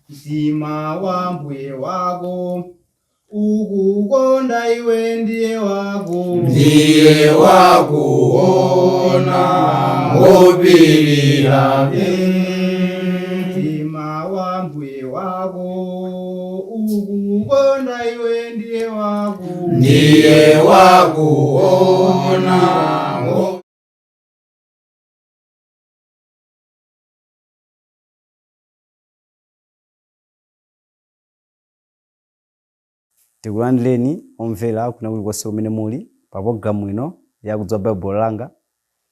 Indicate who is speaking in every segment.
Speaker 1: mtima wa mbuye wako ukukonda iwe ndiye wakuona wopirira mtima wa mbuye wako ukukonda iwe ndiye wakuona.
Speaker 2: Tikulandireni omvera kuna kulikonse kumene muli pa programu ino yakudziwa Bible langa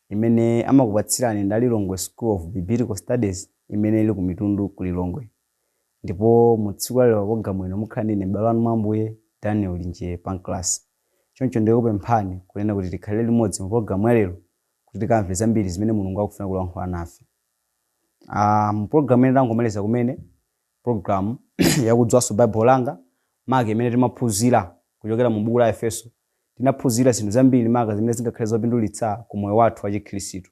Speaker 2: imene amakupatsirani ndi Lilongwe School of Biblical Studies imene ili ku Mitundu ku Lilongwe. Ndipo mu tsiku la lero programu ino mukhala ndine m'bale wanu mwa Ambuye Daniel Linje Pancras. Choncho ndikupemphani kunena kuti tikhalire limodzi mu programu ya lero kuti tikamve zambiri zimene Mulungu akufuna kulankhula nafe. Mu programu ino tangomaliza kumene programu yakudziwa Bible langa maka imene timaphunzira kuchokera mu buku la Efeso. Tinaphunzira zinthu zambiri maka zimene zingakhale zopindulitsa ku moyo wathu wa Chikhristu.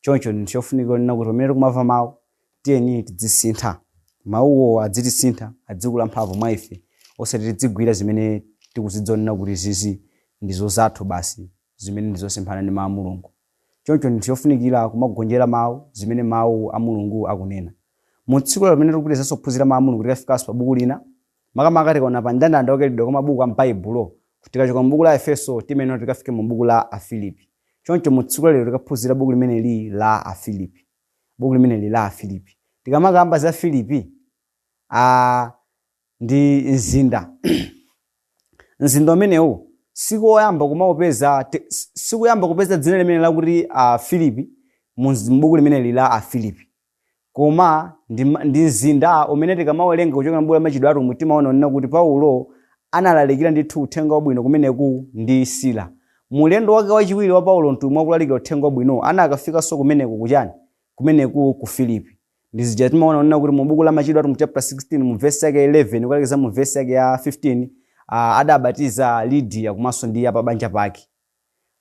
Speaker 2: Choncho ndichofunika kunena kuti pamene tikumva mawu tiyeni tidzisintha. Mawuwo adzitisintha, adzikula mphamvu mwa ife, osati tidzigwira zimene tikuzidzonena kuti zizi ndizo zathu basi, zimene ndizosemphana ndi mawu a Mulungu. Choncho ndichofunikira kumagonjera mawu zimene mawu a Mulungu akunena. Mu tsiku lero pamene tikupitizanso kuphunzira mawu a Mulungu tikafikanso pa buku lina makamaka tikaona pa ndandanda okeredwa kwa mabuku a m'Baibulo tikachoka mu buku la Efeso timene tikafike mu buku la Afilipi. Choncho mu tsiku lero tikaphunzira buku limene li la Afilipi. Buku limene li la Afilipi. Tikamakamba za Filipi ndi mzinda. Mzinda umenewu sikuyamba kupeza dzina limene lakuti Filipi mu buku limene li la Afilipi. Koma ndi mzinda umene tikamawerenga kuchokera m'buku la Machitidwe a Atumwi timaona kuti Paulo analalikira ndithu uthenga wabwino kumeneku ndi Sila. Mulendo wake wachiwiri wa Paulo mtumwi wakulalikira uthenga wabwino anakafikanso kumeneku kuchani kumeneku ku Filipi. Ndizija timaona kuti mu buku la Machitidwe a Atumwi chapter 16 mu verse yake 11 kukalekeza mu verse yake ya 15 adabatiza Lydia komanso ndi pa banja pake.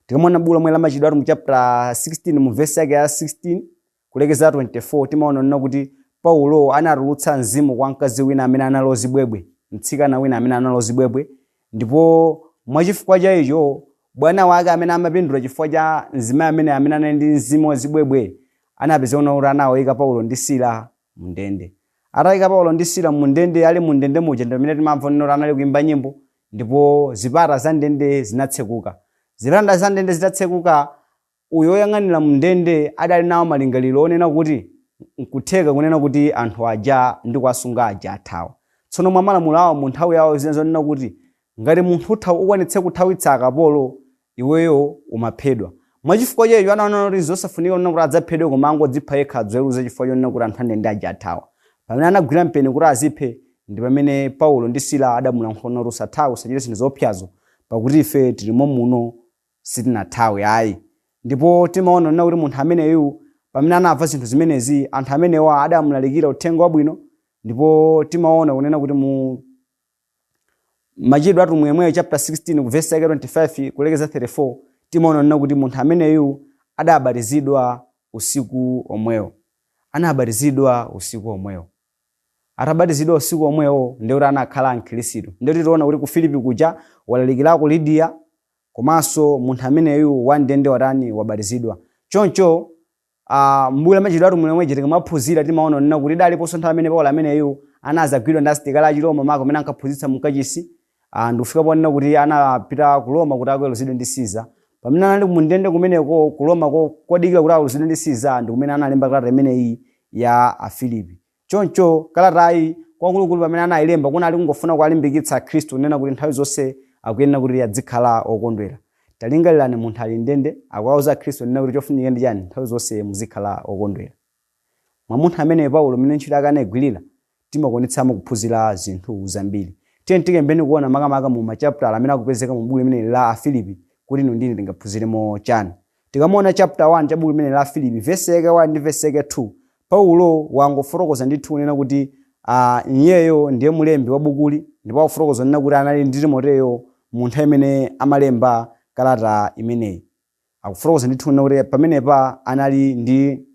Speaker 2: Tikamona buku la Machitidwe a Atumwi chapter 16 mu verse yake ya 16 kulekeza 24 timaona kuti Paulo anatulutsa mzimu kwa mkazi wina amene analozi bwebwe, mtsikana wina amene analozi bwebwe, ndipo mwachifukwa cha icho bwana wake amene amapindula chifukwa cha mzimayi amene anali ndi mzimu wazibwebwe anapeza kuti anawayika Paulo ndi Sila mu ndende. Atayika Paulo ndi Sila mu ndende, ali mu ndende muja ndi amene timamva kuti anali kuimba nyimbo, ndipo zipata za ndende zinatsekuka. Zipata za ndende zitatsekuka, uyo oyang'anira mu ndende adali nawo malingaliro onena kuti nkutheka kunena kuti anthu aja ndi kuwasunga aja athawa. Tsono mwa malamulo awo mu nthawi yawo zinazonena kuti ngati munthu ukwanitse kuthawitsa akapolo iweyo umaphedwa. Mwachifukwa checho anaona kuti zosafunika kunena kuti adzaphedwe koma angodzipha yekha adzaweruza chifukwa chonena kuti anthu andende aja athawa. Pamene anagwira mpeni kuti aziphe ndi pamene Paulo ndi Sila adamulankhula kuti usathawe, usachite zinthu zoopsazo pakuti ife tilimo muno sitinathawe ayi. Ndipo timaona kuti munthu ameneyu pamene anamva zinthu zimenezi anthu amenewa adamulalikira uthenga wabwino. Ndipo timaona kunena kuti mu Machitidwe a Atumwi yemweyo chapter 16 ku verse yake 25 kulekeza 34 timaona kuti munthu ameneyu adabatizidwa usiku omweyo. Atabatizidwa usiku omweyo ndi kuti anakhala mkhristu. Ndipo tiona kuti ku Filipi kuja walalikirako Lydia komanso munthu ameneyu wandende wabatizidwa. Choncho m'buku la Machitidwe a Atumwi lomwe tikamaphunzira timaona kuti daliponso nthawi amene Paulo ameneyu anazagwidwa ndi asilikali a Chiroma maka amene ankaphunzitsa mu kachisi ndikufika ponena kuti anapita ku Roma kuti aweruzidwe ndi Caesar. Pamene anali mu ndende kumeneko ku Roma kodikira kuti aweruzidwe ndi Caesar ndi kumene analemba kalata imeneyi ya Afilipi. Choncho kalatayi kwakulukulu pamene anayilemba kunali kungofuna kuwalimbikitsa Khristu kunena kuti nthawi zonse akuyenera kuti adzikhala okondwera. Talingalirani munthu ali ndende akuwauza Khristu kunena kuti chofunika ndi chani, nthawi zonse muzikhala okondwera. Mwa munthu amene Paulo mmene ntchito yake anayigwirira timakonetsamo kuphunzira zinthu zambiri. Tiye tikembeni kuona makamaka mu machapter amene akupezeka mu buku limene la Afilipi kuti inu ndine tingaphunziremo chani. Tikamuona chapter 1 cha buku limene la Afilipi verse yake 1 ndi verse yake 2 Paulo wangofotokoza ndithu kunena kuti iyeyo ndiye mulembi wa bukuli, ndipo akufotokoza kunena kuti anali ndi Timoteyo munthu amene amalemba kalata imeneyi. Akufotokoza ndithu kunena kuti pamenepa anali ndi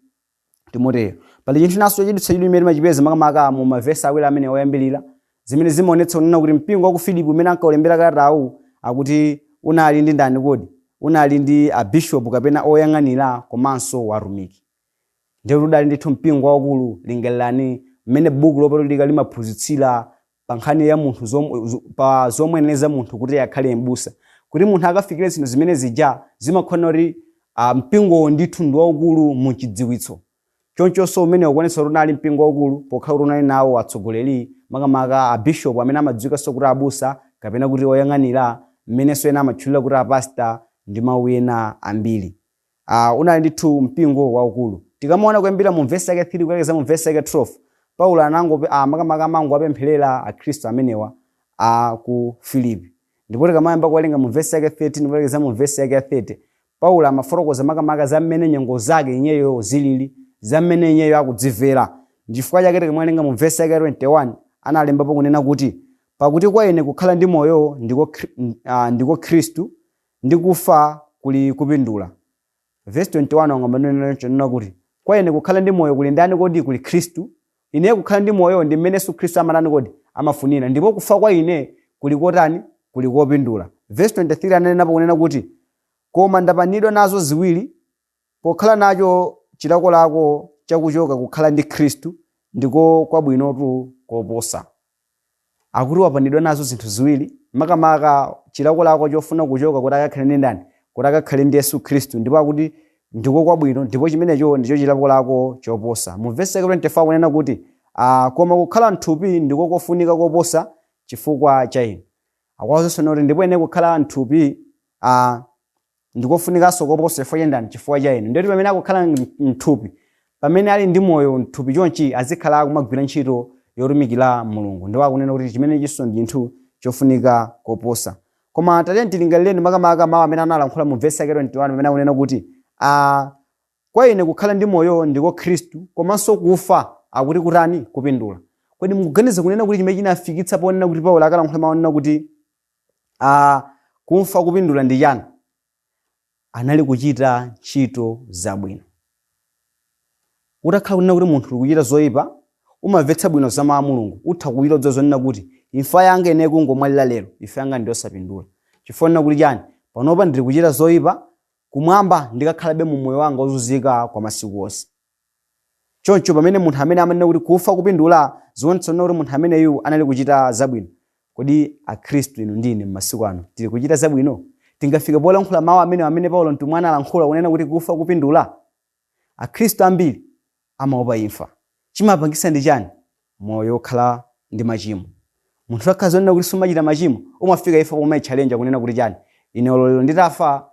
Speaker 2: Timoteyo. pali chinthu naso chochititsa chidwi imene machipeza makamaka mu mavesi awiri amene oyambirira zimene zimaonetsa kunena kuti mpingo wa ku Filipi umene ankaulembera kalatawu akuti unali ndi ndani kodi? Unali ndi abishopu kapena oyang'anira komanso atumiki. Ndiye udali ndithu mpingo waukulu. Lingalirani mmene buku lopatulika limaphunzitsira pa nkhani ya munthu pa zomweneza munthu kuti akhale m'busa. Kuti munthu akafikire zinthu zimene zija zimakhona kuti mpingo ndithu ndi waukulu mu chidziwitso. Chonchonso umene ukuonetsa kuti unali mpingo waukulu pokhala kuti unali nawo atsogoleri makamaka abishopu amene amadziwikanso kuti abusa kapena kuti oyang'anira mmenenso ena amatchulira kuti apasta ndi mawu ena ambiri. Unali ndithu mpingo waukulu. Tikamaona kuyambira mu vesi yake 3 kulekeza mu vesi yake 12 Paulo makamaka amango apempherera akhristu amenewa ku Filipi. Ndipo tikamayamba kuwerenga mu vesi yake 13 kulekeza mu vesi yake 30 Paulo amafotokoza makamaka za mmene nyengo zake inyeyo zilili, za mmene inyeyo akudzimvera. Chifukwa chake tikawerenga mu vesi yake 21 analembapo kunena kuti pakuti kwa ine kukhala ndi moyo ndiko Khristu ndi kufa kuli kupindula. Verse 21 wangambanena kuti kwa ine kukhala ndi moyo kuli ndani kodi? Kuli Khristu. Ine kukhala ndi moyo ndi mmene Yesu Khristu amatani kodi? Amafunira. Ndipo kufa kwa ine kuli kotani? Kuli kopindula. Verse 23 ananenapo kunena kuti koma ndapanidwa nazo ziwiri, pokhala nacho chilakolako chakuchoka kukhala ndi Khristu ndiko kwabwinotu koposa. Akuti wapanidwa nazo zinthu ziwiri, makamaka chilakolako chofuna kuchoka kuti akakhale ndi ndani? Kuti akakhale ndi Yesu Khristu. Ndipo akuti ndiko kwabwino, ndipo chimenecho ndicho chilakolako choposa. Mu verse 24 kunena kuti koma kukhala mthupi ndiko kofunika koposa chifukwa cha inu. Akwazonso kuti ndipo ine kukhala mthupi ndikofunikanso koposa chifukwa cha ndani? Chifukwa cha inu. Ndiye pamene akukhala mthupi, pamene ali ndi moyo mthupi chonchi azikhala kumagwira ntchito yotumikira Mulungu. Ndipo akunena kuti chimene chinso ndi chinthu chofunika koposa. Koma tatiyeni tilingalireni makamaka mawu amene analankhula mu verse 21 amene akunena kuti kwa ine kukhala ndi moyo ndiko Khristu komanso kufa akuti kutani? Kupindula. Kodi mukuganiza kunena kuti chimene chinafikitsa ponena kuti Paulo akalankhula mawu onena kuti kufa kupindula ndi chani? Anali kuchita ntchito zabwino. Utakhala kunena kuti munthu ukuchita zoyipa, umamvetsa bwino za mawu a Mulungu, utha kuyiloza zonena kuti imfa yanga ine kungomwalira lero, imfa yanga ndiyosapindula. Chifukwa kuti chani? Panopa ndiri kuchita zoyipa, kumwamba ndikakhalabe mu moyo wanga wozunzika kwa masiku onse. Choncho pamene munthu amene amanena kuti kufa kupindula, zionetsa kuti munthu ameneyu anali kuchita zabwino. Kodi akhristu inu ndine m'masiku ano tili kuchita zabwino? Tingafike polankhula mawu amene Paulo mtumwi analankhula kunena kuti kufa kupindula? Akhristu ambiri amaopa imfa. Chimapangisa ndi chani? Moyo okhala ndi machimo. Munthu akhaza kunena kuti sumachita machimo, umafika imfa pomwe challenge kunena kuti chani? Ine lero nditafa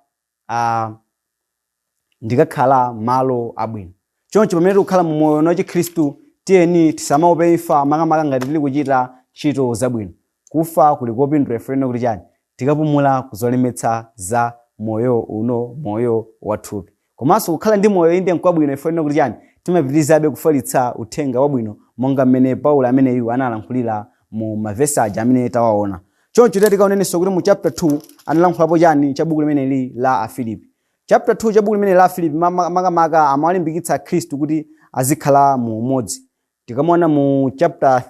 Speaker 2: ndikakhala malo abwino. Choncho pamene tikukhala mu moyo wa Khristu, tiyeni tisamaope imfa makamaka ngati tili kuchita ntchito zabwino. Kufa kuli kopindula ifuna kuti chani? Tikapumula kuzolemetsa za moyo uno, moyo wathupi. Komanso kukhala ndi moyo inde nkwabwino ifuna kuti chani? Timapitirizabe kufalitsa uthenga wabwino monga mmene Paulo ameneyu analankhulira mu mavesi aja amene tawaona. Choncho tikaonenso kuti mu chapter 2 analankhulapo chani cha buku limeneli la Afilipi. Chapter 2 cha buku limeneli la Afilipi makamaka amawalimbikitsa Khristu kuti azikhala mu umodzi. Tikamona mu chapter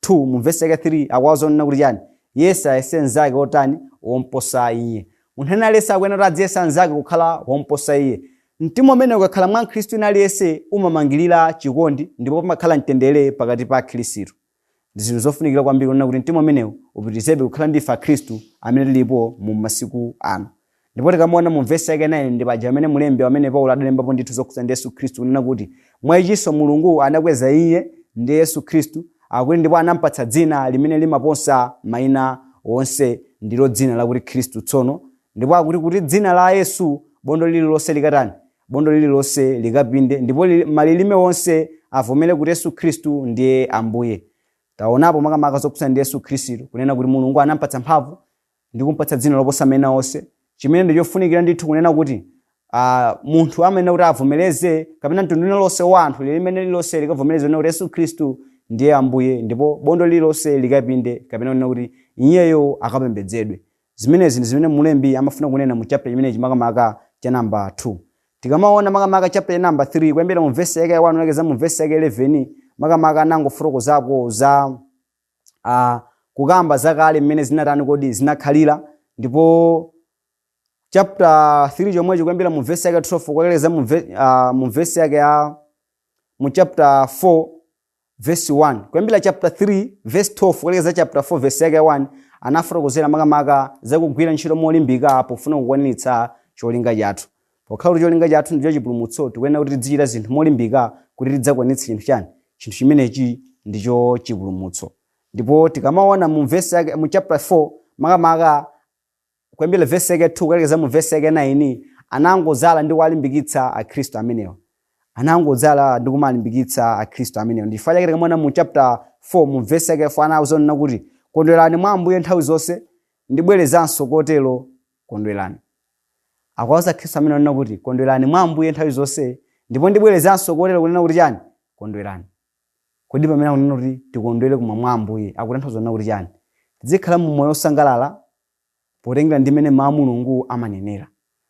Speaker 2: 2 mu verse 3 akwazonena kuti chani? Yesu ayese nzake otani? Womposa iye. Munthu ena alesa akuyena kuti adziyesa nzake kukhala womposa iye. Mtima umene ukakhala mwa Khristu ina aliyese umamangirira chikondi ndipo pamakhala mtendere pakati pa Khristu. Ndi zinthu zofunikira kwambiri kunena kuti mtima umenewu upitirizebe kukhala ndi ife Khristu amene tilipo mu masiku ano. Ndipo tikamona mu verse 9 ndi paja amene mulembe amene Paulo adalembapo ndithu zokhuza ndi Yesu Khristu kunena kuti mwaichiso Mulungu anakweza iye ndi Yesu Khristu akuti ndipo anampatsa dzina limene limaposa mayina onse, ndilo dzina lakuti Khristu tsono. Ndipo akuti kuti dzina la Yesu bondo lililonse likatani? Bondo lililonse likapinde, ndipo malilime onse avomere kuti Yesu Khristu ndiye Ambuye. Taonapo makamaka zokhuza ndi Yesu Khristu kunena kuti Mulungu anampatsa mphamvu ndi kumpatsa dzina loposa mayina onse. Chimene ndichofunikira ndithu kunena kuti munthu amene kuti avomereze kapena mtundu lonse wa anthu limene lilonse likavomereze kuti Yesu Khristu ndiye Ambuye, ndipo bondo lililonse likapinde kapena kunena kuti iyeyo akapembedzedwe. Zimenezi ndi zimene mulembi amafuna kunena mu chapter chimenechi makamaka cha namba 2. tikamaona makamaka chapter number 3 kuyambira mu verse yake ya 1 kulekeza mu verse yake 11 makamaka nangofotokozapo za kukamba zakale mmene zinatani kodi zinakhalira. Ndipo chapter 3 chomwecho kuyambira mu verse yake 12 kulekeza mu verse yake ya mu chapter 4 verse 1 kuyambira chapter 3 verse 12 kulekeza chapter 4 verse yake 1 anafotokozera makamaka zakugwira ntchito molimbika pofuna kukwaniritsa cholinga chathu. Pokhala kuti cholinga chathu ndicho chipulumutso tikuyenera kuti tizichita zinthu molimbika kuti tidzakwanitse chinthu chani, chinthu chimenechi ndicho chipulumutso. Ndipo tikamaona mu verse yake mu chapter 4 makamaka kuyambira verse yake 2 kulekeza mu verse yake 9 anangozala ndi kuwalimbikitsa akhristu amenewa, anangozala ndi kumalimbikitsa akhristu amenewa. Ndifuna chake tikamona mu chapter 4 mu verse yake 4 anawuzana kuti kondwerani mwa Ambuye nthawi zonse, ndibwerezanso kotero kondwerani. Akwaza akhristu amene anena kuti kondwerani mwa Ambuye nthawi zonse ndipo ndibwerezanso kotero kunena kuti chani, kondwerani. Kodi pamene akunena kuti tikondwere kumwa mwa Ambuye akutanthauza kuti chani, tizikhala mu moyo osangalala potengera ndi mmene mawu a Mulungu amanenera,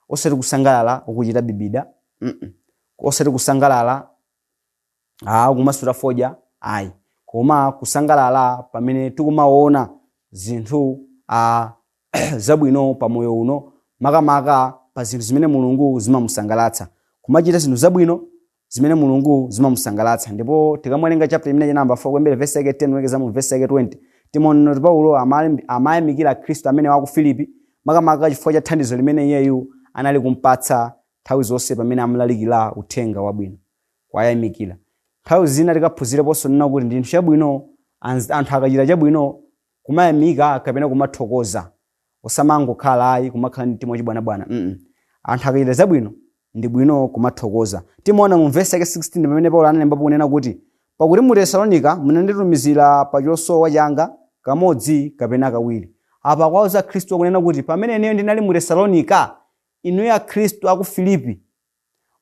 Speaker 2: osati kusangalala ukuchita bibida, osati kusangalala kumasuta fodya, ayi, koma kusangalala pamene tikumaona zinthu zabwino pa moyo uno, makamaka pa zinthu zimene Mulungu zimamusangalatsa, kumachita zinthu zabwino zimene Mulungu zimamusangalatsa. Ndipo tikamwerenga chapter imene number 4 kuyambira verse yake 10 kulekeza mu verse yake 20 timaona kuti Paulo amayamikira Khristu amene wa ku Filipi makamaka chifukwa cha thandizo limene iyeyu anali kumpatsa nthawi zonse pamene amalalikira uthenga wabwino. Kwayamikira nthawi zina tikaphunzireponso nena kuti ndi chinthu chabwino anthu akachita chabwino kumayamika kapena kumathokoza, osamangokhala ayi kumakhala ndi mtima wachibwanabwana. Anthu akachita zabwino ndi bwino kumathokoza. Timaona mu verse yake 16 pamene Paulo analembapo kunena kuti pakuti mu Tesalonika munanditumizira pa chosowa changa kamodzi kapena kawiri. Apa kwauza Khristu kunena kuti pamene ineyo ndinali mu Tesalonika, inuyo akhristu aku Filipi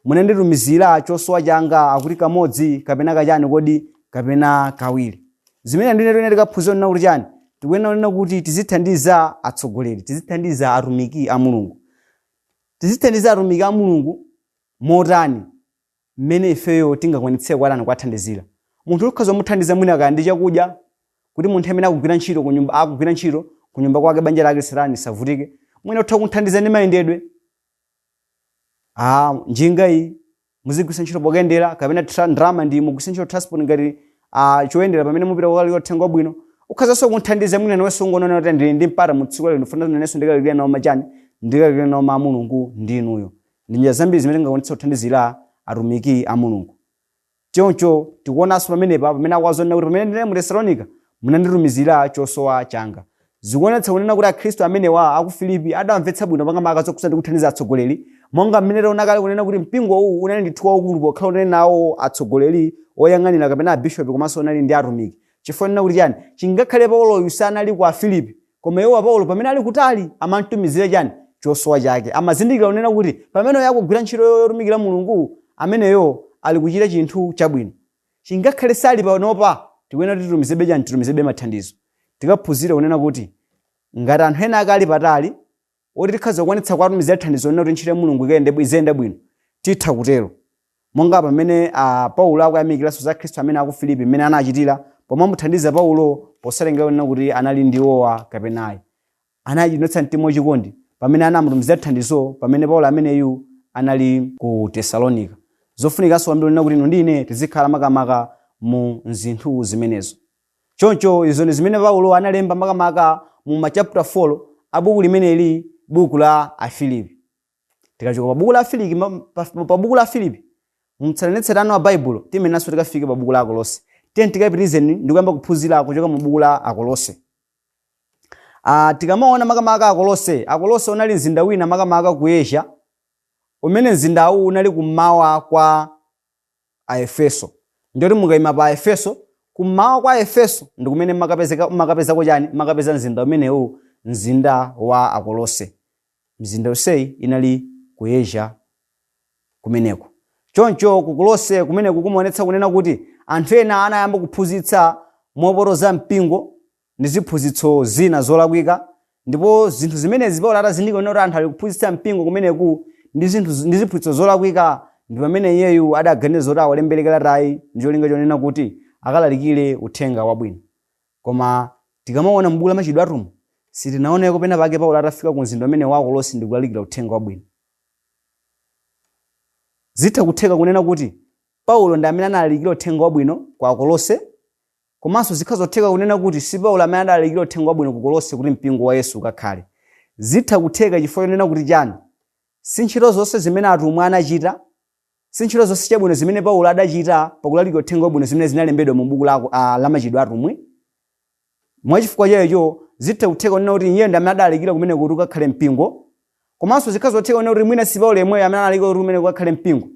Speaker 2: munanditumizira chosowa changa akuti kamodzi kapena kachani kodi kapena kawiri. Zimene ndinene tikaphunzira nena kuti chani, tikuyenera kunena kuti tizithandiza atsogoleri, tizithandiza atumiki a Mulungu. Tizithandiza atumiki a Mulungu motani mmene ifeyo tingakwanitse kwatani kwathandizira. Munthu ukhoza muthandiza mwina kaya ndi chakudya kuti munthu amene akugwira ntchito ku nyumba kwake banja lake serani savutike, mwina utha kuthandiza ndi mayendedwe. Njinga iyi muzigwisa ntchito pokayendera kapena ndalama ndi mugwisa ntchito transport ngati choyendera pamene mupita kokali uthenga wabwino. Ukhazanso kuthandiza mwina nawenso ungonena kuti ndili ndi mpata mu tsiku lino ndifuna nanenso ndikalikire nawo machani, ndikalikire nawo ma Mulungu ndi inuyo. Ndi njira zambiri zimene tingakwanitse kuthandizira atumiki a Mulungu. Choncho tikuonanso pamenepa pamene akwazonena kuti pamene ndinali mu Tesalonika munanditumizira chosowa changa. Zikuonetsa kunena kuti akhristu amenewa aku Filipi adamvetsa bwino makamaka zokhuza ndi kuthandiza atsogoleri, monga mmene taonakale kunena kuti mpingo uwu unali ndithu waukulu pokhala unali nawo atsogoleri oyang'anira kapena abishopi komanso unali ndi atumiki. Chifukwa nena kuti chani, chingakhale Pauloyu sanali ku Afilipi, koma iwo Paulo pamene ali kutali amantumizira chani, chosowa chake. Amazindikira kunena kuti pamene yakugwira ntchito yotumikira Mulungu ameneyo ali kuchita chinthu chabwino. Chingakhale sali panopa tikuyenera titumizebe chani, titumizebe mathandizo. Tikaphunzira kunena kuti ngati anthu ena akali patali oti tikhaza kukwanitsa kuwatumizira thandizo kunena kuti ntchito ya Mulungu iziyenda bwino, titha kutero. Monga pamene Paulo akuyamikiranso za Khristu amene aku Filipi mmene anachitira pomamuthandiza Paulo posalengera kunena kuti anali ndi owa kapenayi. Anachititsa mtima wachikondi pamene anamutumizira thandizo pamene Paulo ameneyu anali ku Tesalonika. Zofunikanso kwambiri kunena kuti inu ndi ine tizikhala makamaka mu zinthu zimenezo. Choncho izo ndi zimene Paulo analemba makamaka mu machapter 4 a buku limeneli, buku la Afilipi. Tikachoka pa buku la Afilipi mtsatanetsatano wa Baibulo timenanso tikafike pa buku la Akolose. Tiye tikapitizeni ndikuyamba kuphunzira kuchoka mu buku la Akolose. Tikamaona makamaka Akolose unali mzinda wina makamaka ku Asia, umene mzindawu unali kummawa kwa Aefeso. Ndiyoti mukayima pa Efeso, kummawa kwa Efeso ndi kumene makapezako chani, makapeza mzinda umenewu, mzinda wa Akolose. Mzinda useyi inali ku Asia kumeneko. Choncho ku Kolose kumeneko kumaonetsa kunena kuti anthu ena anayamba kuphunzitsa mopotoza mpingo ndi ziphunzitso zina zolakwika, ndipo zinthu zimenezi Paulo atazindikira kuti anthu ali kuphunzitsa mpingo kumeneku ndi ziphunzitso zolakwika, ndi pamene iyeyu adaganiza zoti awalembe kalatayi ndi cholinga chonena kuti akalalikire uthenga wabwino. Koma tikamaona m'buku la Machitidwe a Atumwi sitinaoneko pena pake Paulo atafika ku mzinda umene wa Kolose ndi kulalikira uthenga wabwino. Zitha kutheka kunena kuti Paulo ndi amene analalikira uthenga wabwino kwa Kolose, komanso zikhaza zotheka kunena kuti si Paulo amene adalalikira uthenga wabwino ku Kolose kuti mpingo wa Yesu ukakhale. Zitha kutheka chifukwa chonena kuti chani, si ntchito zonse zimene atumwi anachita, si ntchito zonse chabwino zimene Paulo adachita pakulalikira uthenga wabwino zimene zinalembedwa mu buku la Machitidwe a Atumwi. Mwachifukwa chacho zitha kutheka kunena kuti iye ndi amene adalalikira kumene kuti ukakhale mpingo, komanso zikhaza zotheka kunena kuti mwina si Paulo yemweyo amene analalikira kuti kumene kukakhale mpingo.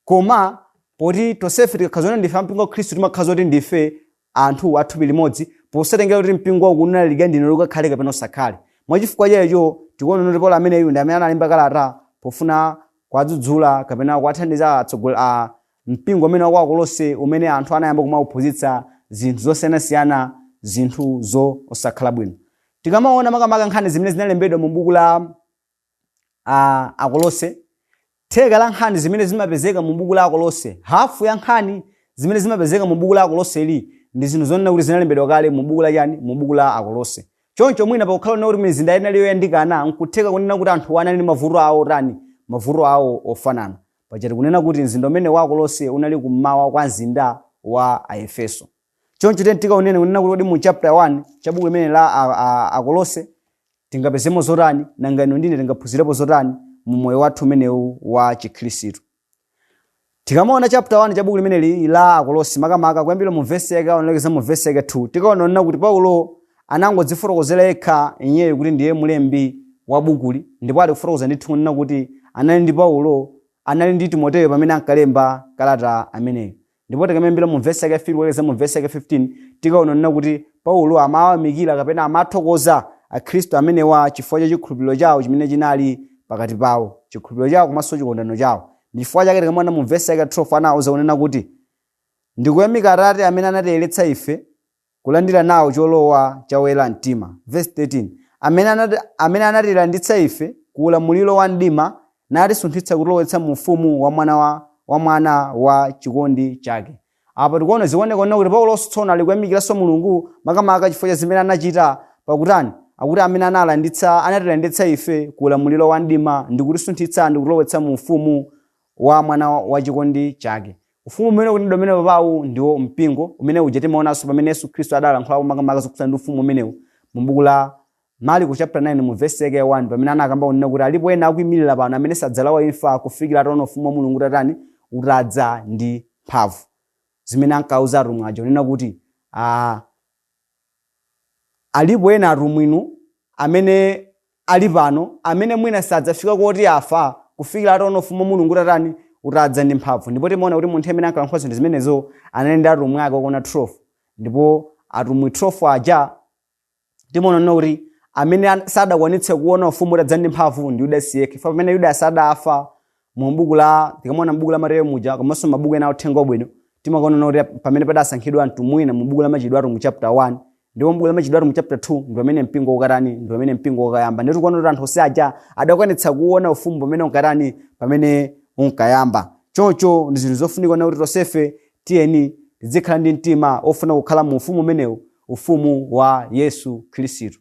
Speaker 2: Koma poti tonsefe tikakhaza ndife mpingo wa Khristu timakhaza kuti ndife anthu athupi limodzi, posatengera kuti mpingo waku unalalikira ndine ukakhale kapena usakhale. Mwachifukwa chacho tikuona kuti Paulo ameneyu ndi amene analemba kalata pofuna kwadzudzula kapena kuwathandiza atsogoleri mpingo umene wa Kolose umene anthu anayamba kumauphunzitsa zinthu zosiyanasiyana, zinthu osakhala bwino. Tikamaona makamaka nkhani zimene zinalembedwa mu buku la Akolose, theka la nkhani zimene zimapezeka mu buku la Akolose, hafu ya nkhani zimene zimapezeka mu buku la Akolose ndi zinthu zonena kuti zinalembedwa kale mu buku la chani, mu buku la Akolose. Choncho mwina pakukhala na kuti mizinda inali yoyandikana nkutheka kunena kuti anthu anali ndi mavuto awo tani, mavuto awo ofanana. Pachati kunena kuti mzinda umene wa Kolose unali kummawa kwa mzinda wa Aefeso. Choncho tikaonene kunena kuti mu chapter 1 cha buku limene la Akolose tingapezemo zotani, nanga ino ndine tingaphunzirepo zotani mu moyo wathu umenewu wa Chikhristu. Tikamaona chapter 1 cha buku limene la Akolose makamaka kuyambira mu verse yake aonekeza mu verse yake 2, tikaona kuti Paulo anangodzifotokozera yekha iyeyo kuti ndiye mulembi wa bukuli, ndipo ali kufotokoza ndithu kunena kuti anali ndi Paulo, anali ndi Timoteyo pamene ankalemba kalata ameneyo. Ndipo tikamembera mu verse yake 3 kuelekeza mu verse yake 15 tikaona kuti Paulo amawamikira kapena amathokoza akhristu amenewa chifukwa cha chikhulupiriro chawo chimene chinali pakati pawo, chikhulupiriro chawo komanso chikondano chawo. Chifukwa chake tikamaona mu verse yake 12 anawuza kunena kuti ndikuyamika Atate amene anatiyeretsa ife kulandira nawo cholowa cha oyera mtima. Verse 13 amene anatilanditsa ife ku ulamuliro wa mdima natisunthitsa kutulowetsa mu ufumu wa mwana wa chikondi chake. Apa tikuona zikuoneka kuti Paulo tsono ali kuyamikiranso Mulungu makamaka chifukwa cha zimene anachita pakutani, akuti amene anatilanditsa ife ku ulamuliro wa mdima ndi kutisunthitsa ndi kutulowetsa mu ufumu wa mwana wa chikondi chake. Ufumu umene kuti domene papawu ndiwo mpingo umene uja timaonanso pamene Yesu Khristu adalankhula makamaka zokhudzana ndi ufumu umenewu mu buku la Marko chapter 9 mu verse yake 1 pamene anakamba kunena kuti alipo ena akuyimirira pano amene sadzalawa imfa kufikira ataona ufumu wa Mulungu tatani utadza ndi mphamvu. Zimene ankauza atumwi aja kunena kuti alipo ena atumwi amene ali pano amene mwina sadzafika kuti afa kufikira ataona ufumu wa Mulungu tatani utadza ndi mphamvu. Ndipo timaona kuti munthu amene ankalankhula zinthu zimenezo anali ndi atumwi ake okwana 12, ndipo atumwi 12 aja timaona kuti amene sadakwanitse kuona ufumu utadza ndi mphamvu ndi Yudasi yekha. Fa pamene Yudasi sadafa mu buku la tikamona buku la Mateyu muja komanso mabuku ena othenga obwino timaona kuti pamene padasankhidwa anthu mwina mu buku la Machitidwe a Atumwi chapter 1 ndipo buku la Machitidwe a Atumwi chapter 2 ndi pamene mpingo ukatani, ndi pamene mpingo ukayamba. Ndipo tikuona kuti anthu onse aja adakwanitsa kuona ufumu pamene ukatani, pamene unkayamba. Choncho ndi zinthu zofunika kuti tonsefe tiyeni tizikhala ndi mtima ofuna kukhala mu ufumu umenewu, ufumu wa Yesu Khristu.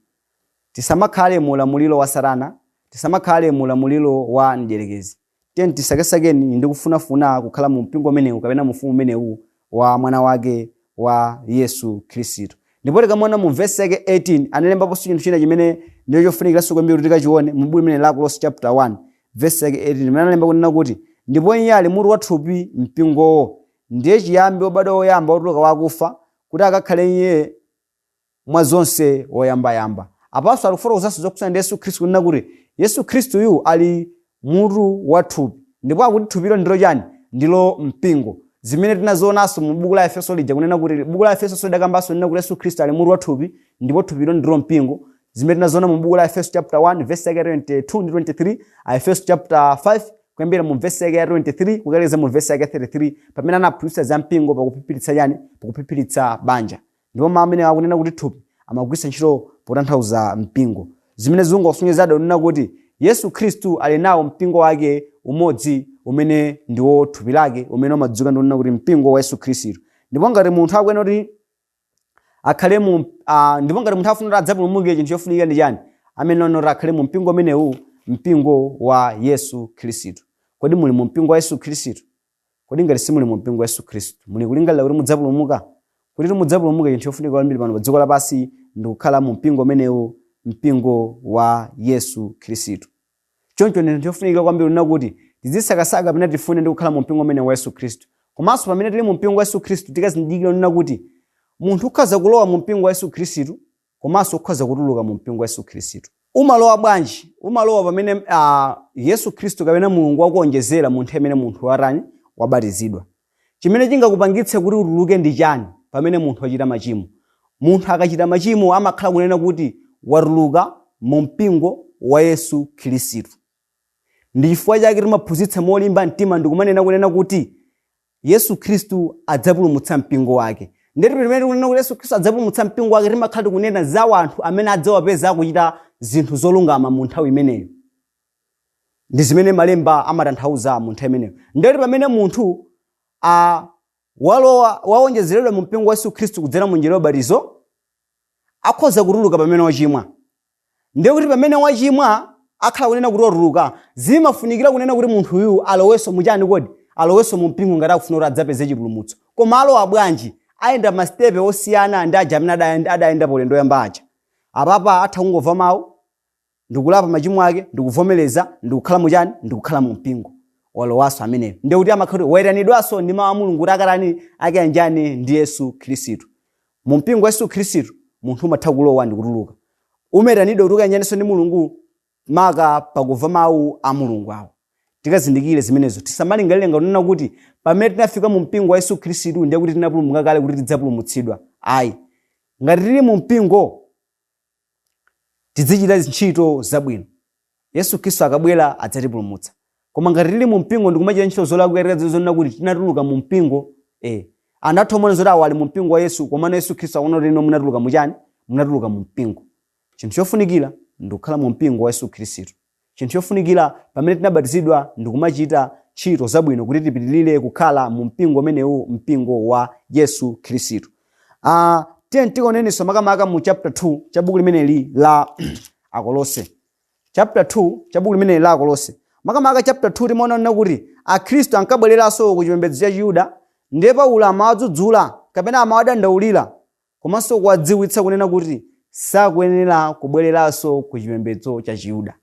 Speaker 2: Tisamakhale mu ulamuliro wa Satana, tisamakhale mu ulamuliro wa mdierekezi. Tiyeni tisakesakeni ndi kufunafuna kukhala mu mpingo umenewu kapena mu ufumu umenewu wa mwana wake wa Yesu Khristu. Ndipo tikamona mu verse yake 18 analembapo chinthu china chimene ndicho chofunikiranso kwambiri kuti tikachione mu buku limene la Kolose chapter 1 verse yake 18 imene analemba kunena kuti ndipo iye ali mutu wathupi mpingowo, ndiye chiyambi obadwa woyamba wotuluka wakufa kuti akakhale iye mwa zonse woyambayamba. Apanso akufotokozanso zokhudzana ndi Yesu Khristu kunena kuti Yesu Khristuyu ali mutu wathupi, ndipo akuti thupilo ndilo chani, ndilo mpingo. Zimene tinazionanso mu buku la Efeso lija kunena kuti buku la Efeso lidakambanso kunena kuti Yesu Khristu ali mutu wathupi ndipo thupilo ndilo mpingo. Zimene tinaziona mu buku la Efeso chapter 1 verse yake 22 ndi 23, Efeso chapter 5 kuyambira mu verse yake 23 kukalekeza mu verse yake 33 pamene anaphunzitsa za mpingo pakuphiphitsa chani, pakuphiphitsa banja. Ndipo mawu amene akunena kuti thupi amagwiritsa ntchito potanthauza mpingo. Zimene zungu kusonyezada kunena kuti Yesu Khristu ali nawo mpingo wake umodzi umene ndiwo thupi lake umene umadzuka ndikunena kuti mpingo wa Yesu Khristu. Ndipo ngati munthu akuyenera kuti akhale ndipo ngati munthu afuna kuti adzapulumuke chinthu chofunika ndi chani? Amene onoti akhale mu mpingo umenewu, mpingo wa Yesu Khristu. Kodi muli mu mpingo wa Yesu Khristu? Kodi ngati simuli mu mpingo wa Yesu Khristu, muli kulingalira kuti mudzapulumuka? Kuti mudzapulumuka chinthu chofunika kwambiri pano pa dziko lapansi ndi kukhala mu mpingo umenewu, mpingo wa Yesu Khristu. Choncho ndi chofunikira kwambiri kunena kuti tizisakasaka pamene tifune ndi kukhala mu mpingo umene wa Yesu Khristu. Komanso pamene tili mu mpingo wa Yesu Khristu tikazindikira kunena kuti munthu ukhoza kulowa mu mpingo wa Yesu Khristu komanso ukhoza kutuluka mu mpingo wa Yesu Khristu. Umalowa bwanji? Umalowa pamene Yesu Khristu kapena Mulungu akuonjezera munthu amene munthu warani wabatizidwa. Chimene chingakupangitse kuti utuluke ndi chani? Pamene munthu achita machimo. Munthu akachita machimo amakhala kunena kuti watuluka mu mpingo wa Yesu Khristu. Ndi chifukwa chake timaphunzitsa molimba mtima ndikumanena kunena kuti Yesu Khristu adzapulumutsa mpingo wake. Ndeti pamene kunena kuti Yesu Khristu adzapulumutsa mpingo wake timakhala kunena za wanthu amene adzawapeza akuchita zinthu zolungama mu nthawi imeneyo. Ndi zimene malemba amatanthauza mu nthawi imeneyo. Ndeti pamene munthu waonjezeredwa mu mpingo wa Yesu Khristu kudzera mu njira yobatizo akhoza kutuluka pamene wachimwa. Ndiye kuti pamene wachimwa akhala kunena kuti watuluka, zimafunikira kunena kuti munthu uyu alowenso muchani kodi? Alowenso mu mpingo ngati akufuna kuti adzapeze chipulumutso. Koma alowa bwanji? Ayenda mastepe osiyana ndi aja amene adayenda pa ulendo oyamba aja. Apapa atha kungomva mawu, ndikulapa machimo ake, ndikuvomereza, ndikukhala muchani? Ndikukhala mu mpingo walowaso ameneyo. Ndiye kuti amakhala wayitanidwanso ndi mawu a Mulungu kuti akarani akayanjane ndi Yesu Khristu. Mu mpingo wa Yesu Khristu munthu umatha kulowa ndi kutuluka. Umayitanidwa kuti ukayanjanenso ndi Mulungu maka pakumva mawu a Mulungu awo. Tikazindikire zimenezo. Tisamalingalire nganena kuti pamene tinafika mu mpingo wa Yesu Khristu ndiye kuti tinapulumuka kale kuti tidzapulumutsidwa. Ayi. Ngati tili mu mpingo tizichita ntchito zabwino. Yesu Khristu akabwera adzatipulumutsa. Koma ngati tili mu mpingo ndikumachita ntchito zolakwirira zonena kuti tinatuluka mu mpingo, anathu omwe zoti awali mu mpingo wa Yesu, koma Yesu Khristu akuona kuti ino munatuluka muchani? Munatuluka mu mpingo. Chinthu chofunikira ndikukhala mu mpingo wa Yesu Khristu. Chinthu chofunikira pamene tinabatizidwa ndikumachita ntchito zabwino kuti tipitirire kukhala mu mpingo umenewu, mpingo wa Yesu Khristu. Tikonenso makamaka mu chapter 2 cha buku limeneli la Akolose. Chapter 2 cha buku limeneli la Akolose. Makamaka chapter 2 timaona kuti Akhristu ankabwereranso ku chipembedzo cha Chiyuda, ndiye Paulo amawadzudzula kapena amawadandaulira komanso kuwadziwitsa kunena kuti sakuyenera kubwereranso ku chipembedzo cha Chiyuda.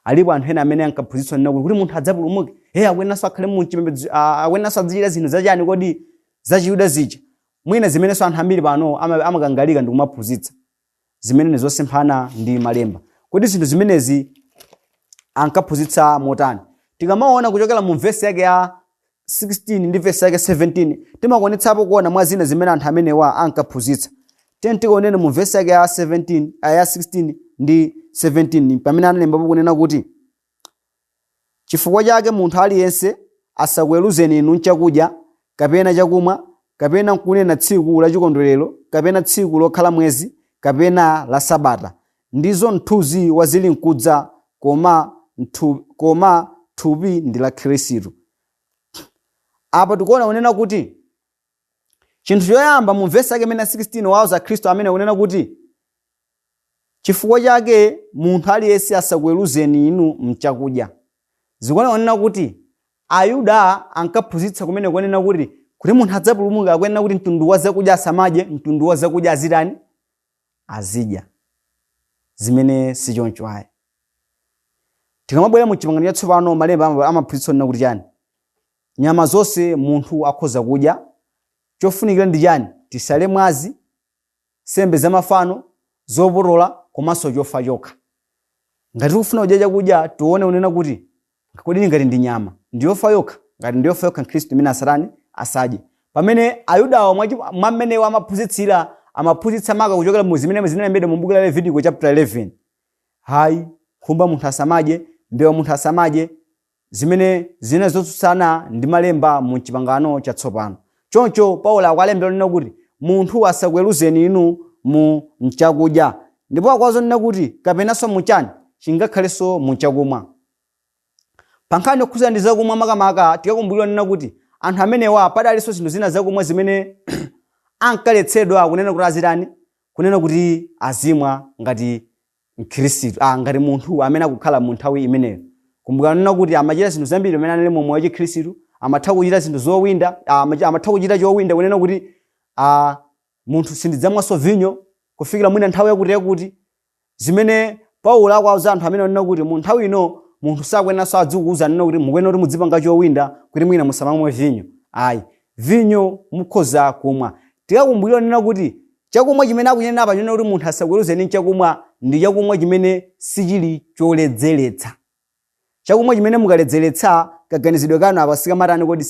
Speaker 2: Alipo anthu ena amene ankaphunzitsa nena kuti munthu adzapulumuke, akuyenanso akhale mu chipembedzo, akuyenanso adzichita zinthu zachani kodi za Chiyuda zija. Mwina zimenenso anthu ambiri pano amakangalika ndi kumaphunzitsa. Zimene zosemphana ndi malemba. Kodi zinthu zimenezi ankaphunzitsa motani? Tikamaona kuchokera mu verse yake ya 16 ndi verse yake 17 timakuonetsapo kuona mwa zina zimene anthu amenewa ankaphunzitsa. Tikuoneni mu verse yake ya 16 ndi 17 pamene analembapo kunena kuti chifukwa chake munthu aliyense asakuweruzeni inu chakudya kapena chakumwa kapena kunena tsiku la chikondwerero kapena tsiku lokhala mwezi kapena la sabata, ndizo mthunzi wa zili nkudza, koma thupi ndi la Khristu. Apa tikuona kunena kuti chinthu choyamba mu verse yake imene 16 wauza Khristu amene kunena kuti chifukwa chake munthu aliyense asakuweruzeni inu mchakudya. Zikuona kunena kuti Ayuda ankaphunzitsa kumene kunena kuti munthu adzapulumuka akuyenera kuti mtundu wa zakudya asamadye, mtundu wa zakudya azitani? Azidya. Zimene si choncho ayi. Tikamabwera mu chipangano chatsopano malemba amaphunzitsa kunena kuti chani? Nyama zonse munthu akhoza kudya. Chofunikira ndi chani? Tisale mwazi, sembe za mafano, zopotola komanso chofa chokha. Ngati tikufuna kudya chakudya tione unena kuti kodi ngati ndi nyama ndiyofa yokha, ngati ndiyofa yokha Khristu imene asatani asadye. Pamene Ayudawo mwamene amaphunzitsa maka kuchokera mu zimene zinalembedwa mu buku la Levitiko chapter 11. Hayi, khumba munthu asamadye, mbewa munthu asamadye, zimene zina zotsutsana ndi malemba mu chipangano chatsopano. Choncho Paulo akwalembera nena kuti munthu asakuweruzeni inu mu chakudya, ndipo akwazonena kuti kapenanso muchani chingakhalenso mu chakumwa. pankhani yokhuzana ndi zakumwa makamaka tikakumbukira nena kuti anthu amenewa padalinso zinthu zina zakumwa zimene ankaletsedwa kunena kuti azitani, kunena kuti azimwa ngati mkhristu, ngati munthu amene akukhala mu nthawi imeneyo. Kumbukira nena kuti amachita zinthu zambiri amene anali mu moyo wa chikhristu, amatha kuchita zinthu zowinda, amatha kuchita chowinda kunena kuti munthu sindidzamwanso vinyo kufikira mwina nthawi yakuti zimene Paulo akuwuza anthu amene anena kuti mu nthawi ino munthu sakwenaso adzikuwuza nena kuti mukwena kuti mudzipanga chowinda kuti mwina musamamwe vinyo. Ayi, vinyo mukhoza kumwa. Tikakumbukira nena kuti chakumwa chimene akunena apa nena kuti munthu asakweruze ndi chakumwa ndi chakumwa chimene sichili choledzeretsa. Chakumwa chimene mukaledzeretsa kaganizidwe kanu apa sikamatani kodi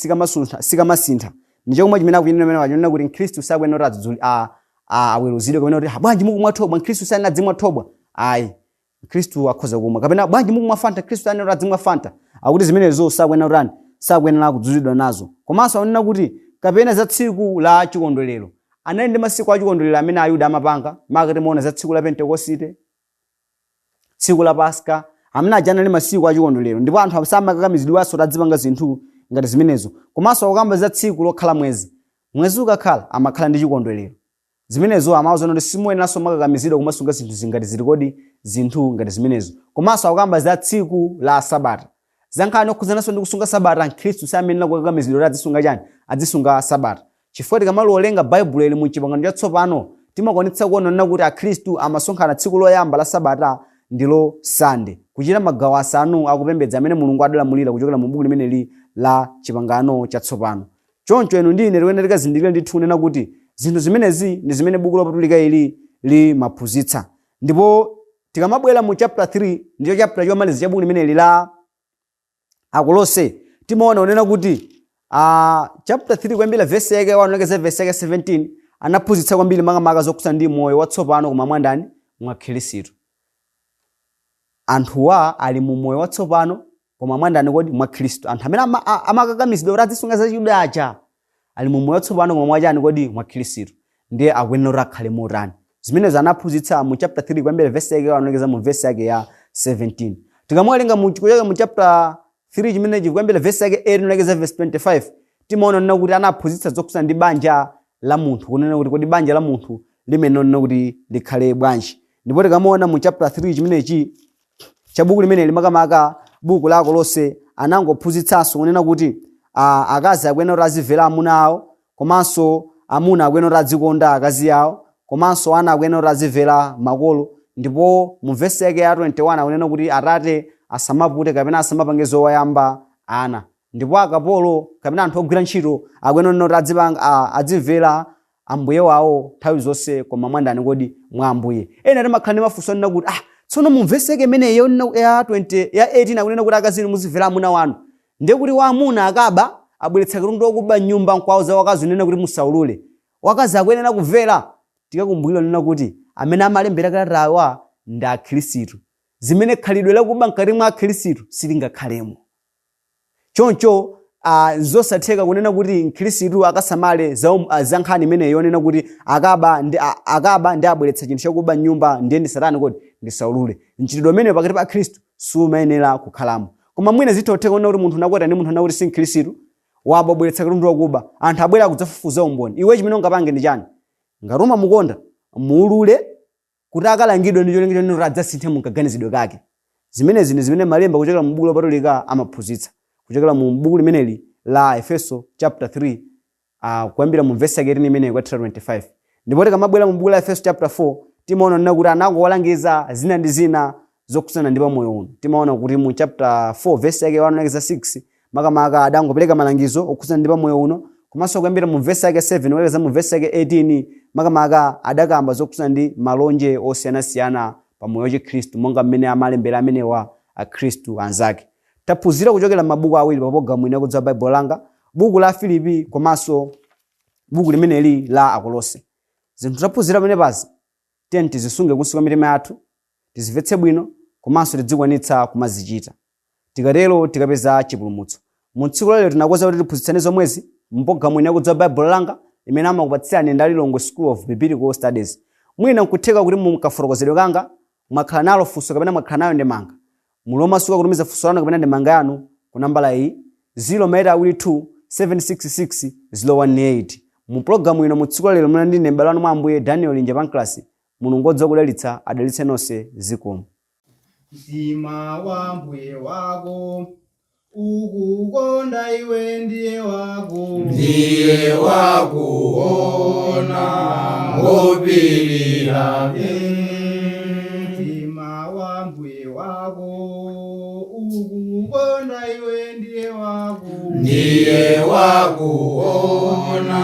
Speaker 2: sikamasintha. Ndi chakumwa chimene akunena amene wachonena kuti Khristu sakwenera kuti aweruzidwe kapena kuti bwanji mukumwa thobwa Khristu sanadzimwa thobwa. Ayi, Khristu akhoza kumwa. Kapena bwanji mukumwa Fanta Khristu sanadzimwa adzimwa Fanta. Akuti zimenezo sakwenera kudzuzidwa nazo. Komanso akunena kuti kapena za tsiku la chikondwerero. Anali ndi masiku a chikondwerero amene Ayuda amapanga, makati muona za tsiku la Pentekosite, tsiku la Paska, amene aja anali masiku a chikondwerero. Ndipo anthu samakakamizidwanso tadzipanga zinthu ngati zimenezo. Komanso akukamba za tsiku lokhala mwezi. Mwezi ukakhala amakhala ndi chikondwerero. Zimenezo amawuza kuti simuyeneranso makakamizidwa kumasunga zinthu zingati zili kodi zinthu ngati zimenezo. Komanso akukamba za tsiku la Sabata. Zankhani yokhuzananso ndi kusunga Sabata, Khristu samenera kukakamizidwa kuti adzisunga chani? Adzisunga Sabata. Chifukwa tikamalolenga Baibulo ili mu Chipangano Chatsopano timakonetsa kuona kuti Akhristu amasonkhana tsiku loyamba la Sabata ndilo Sande, kuchita magawo asanu akupembedza amene Mulungu adalamulira kuchokera mu buku limeneli la Chipangano Chatsopano. Choncho inu ndi ine tikuyenda tikazindikira ndithu kunena kuti zinthu zimenezi ndi zimene buku lopatulika ili limaphunzitsa. Ndipo tikamabwera mu chapter 3 ndiyo chapter chomaliza cha buku limeneli la Akolose, timaona unena kuti chapter 3 kwambiri verse yake 1 lekeza verse yake 17 anaphunzitsa kwambiri makamaka zokhudzana ndi moyo watsopano koma mwandani mwa Khristu. Anthuwa ali mu moyo watsopano koma mwandani kodi mwa Khristu. Anthu amene amakakamizidwa kuti adzisunga zachidwi aja ali mu moyo watsopano koma mwachani kodi mwa Khristu. Ndiye akuyenera akhale motani. Zimenezo anaphunzitsa mu chapter 3 kwambiri verse yake 1 lekeza mu verse yake ya 17. Tikamwerenga mu chapter 3 chimenechi kwambiri verse yake 8 lekeza verse 25 timaona nena kuti anaphunzitsa zokhudzana ndi banja la munthu, kunena kuti kodi banja la munthu limene nena kuti likhale bwanji. Ndipo tikamaona mu chapter 3 chimenechi cha buku limeneli makamaka buku la Akolose anangophunzitsanso kunena kuti akazi akuyenera azimvera amuna awo, komanso amuna akuyenera azikonda akazi awo, komanso ana akuyenera azimvera makolo. Ndipo mu verse yake ya 21 akunena kuti atate asamapute kapena asamapange zowayamba ana. Ndipo akapolo kapena anthu ogwira ntchito akuyenera azimvera ambuye wawo nthawi zonse koma mwandani kodi mwa ambuye. Ena timakhala ndi mafunso nena kuti tsono mu verse yake imene ya 18 akunena kuti akazi muzimvera amuna wanu. Ndiye kuti waamuna akaba abweretsa katundu wakuba nyumba nkwawo za wakazi unena kuti musaulule. Wakazi akuyenera kumvera. Tikakumbukira nena kuti amene amalembera kalatawa ndi Akhristu. Zimene khalidwe lakuba mkati mwa Akhristu silingakhalemo. Choncho zosatheka kunena kuti Mkhristu akasamale za nkhani imene yonena kuti akaba ndi abweretsa chinthu chakuba nyumba ndiye ndi Satana kodi ndisaulule. Mchitidwe umene pakati pa Khristu sumayenera kukhalamo. Koma mwina zitotheka kunena kuti munthu nakwata ndi munthu nakuti si Mkhristu wabweretsa katundu wakuba, anthu abwera kudzafufuza umboni. Iwe chimene ungapange ndi chani? Ngati mukonda muulule kuti akalangidwe ndi cholinga chonena kuti adzasinthe mukaganizidwe kake. Zimenezi ndi zimene malemba kuchokera mu buku lopatulika amaphunzitsa. Kuchokera mu buku limeneli la Efeso chapter 3 kuyambira mu verse yake imene kwa 25. Ndipo tikamabwera mu buku la Efeso chapter 4 timaona nena kuti anakuwalangiza zina ndi zina zokhuzana ndi moyo uno. Timaona kuti mu chapter 4 verse yake 1 lekeza 6 makamaka adangopereka malangizo okhuzana ndi moyo uno. Komanso kuyambira mu verse yake 7 lekeza mu verse yake 18 makamaka adakamba zokhuzana ndi malonje osiyanasiyana pa moyo wa Khristu monga mmene amalembera amene wa Akhristu anzake. Taphunzira kuchokera mabuku awiri pa programu ina kudza Bible langa, buku la Filipi komanso buku limeneli la Akolose. Zinthu taphunzira pamene pazi tiyeni tizisunge kunsi kwa mitima yathu, tizimvetse bwino komanso tidzikwanitsa kumazichita. Tikatero tikapeza chipulumutso. Mu tsiku lero tinakonza kuti tiphunzitsane zomwezi mu programu ina kudza Bible langa imene amakupatsirani ndi Lilongwe School of Biblical Studies. Mwina nkutheka kuti mukafotokozedwe kanga mwakhala nalo funso kapena mwakhala nayo ndemanga. Mulomasuka kutumiza funso lanu kapena ndemanga yanu ku nambala iyi 0 766 018. Mu programu ino mutsiku lero muna ndine mbale wanu mwa Ambuye Daniel Njapanklasi. Mulungu odzakudalitsa adalitse nonse zikomo.
Speaker 1: Mtima wa Mbuye wako ukukonda iwe ndiye wakuona ngopirira. Mtima wa Mbuye wako ukukonda iwe ndiye wakuona